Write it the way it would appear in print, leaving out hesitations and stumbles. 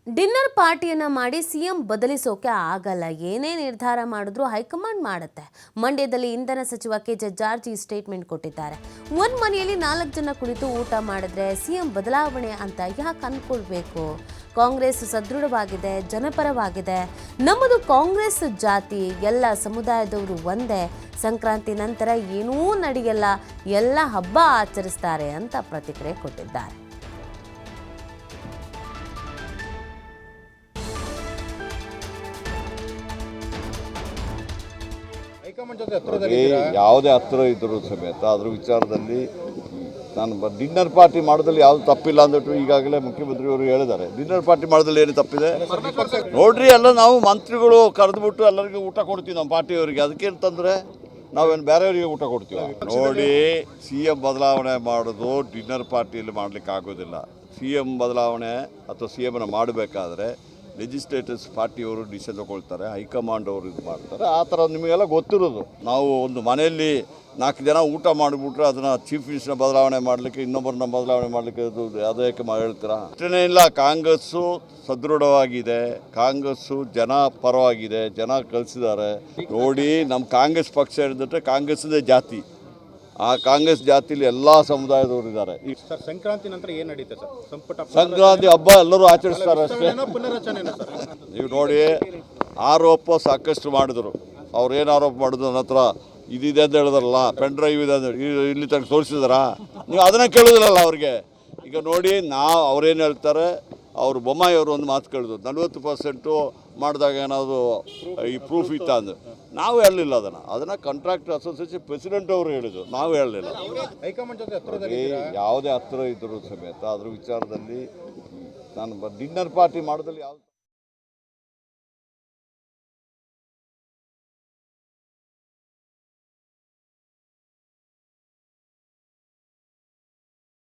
Dinner ಪಾರ್ಟಿಯನ್ನ ಮಾಡಿ CM ಬದಲಿಸೋಕೆ ಆಗಲ್ಲ. ಏನೇ ನಿರ್ಧಾರ ಮಾಡಿದ್ರು ಹೈಕಮಾಂಡ್ ಮಾಡುತ್ತೆ. ಮಂಡ್ಯದಲ್ಲಿ ಇಂಧನ ಸಚಿವ ಕೆಜೆ ಜಾರ್ಜ್ ಈ ಸ್ಟೇಟ್ಮೆಂಟ್ ಕೊಟ್ಟಿದ್ದಾರೆ. ಒಂದ್ ಮನೆಯಲ್ಲಿ 4 ಜನ ಕುಳಿತು ಊಟ ಮಾಡಿದ್ರೆ ಸಿಎಂ ಬದಲಾವಣೆ ಅಂತ ಯಾಕೆ ಅನ್ಕೊಳ್ಬೇಕು? ಕಾಂಗ್ರೆಸ್ ಸದೃಢವಾಗಿದೆ, ಜನಪರವಾಗಿದೆ. ನಮ್ಮದು ಕಾಂಗ್ರೆಸ್ ಜಾತಿ, ಎಲ್ಲ ಸಮುದಾಯದವರು ಒಂದೇ. ಸಂಕ್ರಾಂತಿ ನಂತರ ಏನೂ ನಡೆಯಲ್ಲ, ಎಲ್ಲ ಹಬ್ಬ ಆಚರಿಸ್ತಾರೆ ಅಂತ ಪ್ರತಿಕ್ರಿಯೆ ಕೊಟ್ಟಿದ್ದಾರೆ. ಯಾವುದೇ ಹತ್ತಿರ ಇದ್ದರೂ ಸಮೇತ ಅದ್ರ ವಿಚಾರದಲ್ಲಿ ನಾನು ಡಿನ್ನರ್ ಪಾರ್ಟಿ ಮಾಡೋದ್ರಲ್ಲಿ ಯಾವುದು ತಪ್ಪಿಲ್ಲ ಅಂದ್ಬಿಟ್ಟು ಈಗಾಗಲೇ ಮುಖ್ಯಮಂತ್ರಿಯವರು ಹೇಳಿದ್ದಾರೆ. ಡಿನ್ನರ್ ಪಾರ್ಟಿ ಮಾಡೋದ್ರಲ್ಲಿ ಏನು ತಪ್ಪಿದೆ ನೋಡ್ರಿ, ಎಲ್ಲ ನಾವು ಮಂತ್ರಿಗಳು ಕರೆದುಬಿಟ್ಟು ಎಲ್ಲರಿಗೂ ಊಟ ಕೊಡ್ತೀವಿ ನಮ್ಮ ಪಾರ್ಟಿಯವರಿಗೆ. ಅದಕ್ಕೇನು ತಂದರೆ ನಾವೇನು ಬೇರೆಯವರಿಗೆ ಊಟ ಕೊಡ್ತೀವಿ? ನೋಡಿ, CM ಬದಲಾವಣೆ ಮಾಡೋದು ಡಿನ್ನರ್ ಪಾರ್ಟಿಯಲ್ಲಿ ಮಾಡಲಿಕ್ಕೆ ಆಗೋದಿಲ್ಲ. CM ಬದಲಾವಣೆ ಅಥವಾ CMನ ಮಾಡಬೇಕಾದ್ರೆ ಲೆಜಿಸ್ಲೇಟರ್ಸ್ ಪಾರ್ಟಿಯವರು ಡಿಸಿಷನ್ ತಗೊಳ್ತಾರೆ, ಹೈಕಮಾಂಡ್ ಅವರು ಇದು ಮಾಡ್ತಾರೆ. ಆ ಥರ ನಿಮಗೆಲ್ಲ ಗೊತ್ತಿರೋದು. ನಾವು ಒಂದು ಮನೆಯಲ್ಲಿ 4 ಜನ ಊಟ ಮಾಡಿಬಿಟ್ರೆ ಅದನ್ನು ಚೀಫ್ ಮಿನಿಸ್ಟರ್ನ ಬದಲಾವಣೆ ಮಾಡಲಿಕ್ಕೆ, ಇನ್ನೊಬ್ಬರನ್ನ ಬದಲಾವಣೆ ಮಾಡಲಿಕ್ಕೆ ಅದು ಅದಕ್ಕೆ ಹೇಳ್ತೀರಾ? ಅಷ್ಟೇ ಇಲ್ಲ. ಕಾಂಗ್ರೆಸ್ಸು ಸದೃಢವಾಗಿದೆ, ಕಾಂಗ್ರೆಸ್ಸು ಜನ ಪರವಾಗಿದೆ, ಜನ ಕಳಿಸಿದ್ದಾರೆ. ನೋಡಿ, ನಮ್ಮ ಕಾಂಗ್ರೆಸ್ ಪಕ್ಷ ಹೇಳಿದ್ರೆ ಕಾಂಗ್ರೆಸ್ದೇ ಜಾತಿ, ಆ ಕಾಂಗ್ರೆಸ್ ಜಾತಿಲಿ ಎಲ್ಲ ಸಮುದಾಯದವರು ಇದ್ದಾರೆ. ಸಂಕ್ರಾಂತಿ ನಂತರ ಏನು ನಡೀತೆ ಸರ್? ಸಂಕ್ರಾಂತಿ ಹಬ್ಬ ಎಲ್ಲರೂ ಆಚರಿಸ್ತಾರೆ ಅಷ್ಟೇ. ನೀವು ನೋಡಿ, ಆರೋಪ ಸಾಕಷ್ಟು ಮಾಡಿದ್ರು. ಅವ್ರು ಏನು ಆರೋಪ ಮಾಡಿದ್ರು? ನನ್ನ ಹತ್ರ ಇದಿದೆ ಅಂತ ಹೇಳಿದ್ರಲ್ಲ, ಪೆನ್ ಡ್ರೈವ್ ಇದೆ ಅಂತ ಇಲ್ಲಿ ತನಕ ತೋರಿಸಿದಾರಾ? ನೀವು ಅದನ್ನು ಕೇಳೋದಿಲ್ಲಲ್ಲ ಅವ್ರಿಗೆ. ಈಗ ನೋಡಿ, ಅವ್ರೇನು ಹೇಳ್ತಾರೆ, ಅವರು ಬೊಮ್ಮಾಯಿ ಅವರು ಒಂದು ಮಾತು ಕೇಳಿದ್ರು, 40% ಮಾಡಿದಾಗ ಏನಾದರೂ ಈ ಪ್ರೂಫ್ ಇತ್ತ ಅಂದು. ನಾವು ಹೇಳಲಿಲ್ಲ ಅದನ್ನು ಕಾಂಟ್ರಾಕ್ಟ್ ಅಸೋಸಿಯೇಷನ್ ಪ್ರೆಸಿಡೆಂಟ್ ಅವರು ಹೇಳಿದ್ರು, ನಾವು ಹೇಳಲಿಲ್ಲ. ಯಾವುದೇ ಹತ್ತಿರ ಇದ್ದರೂ ಸಮೇತ ಅದ್ರ ವಿಚಾರದಲ್ಲಿ ನಾನು ಡಿನ್ನರ್ ಪಾರ್ಟಿ ಮಾಡೋದ್ರಲ್ಲಿ ಯಾವುದು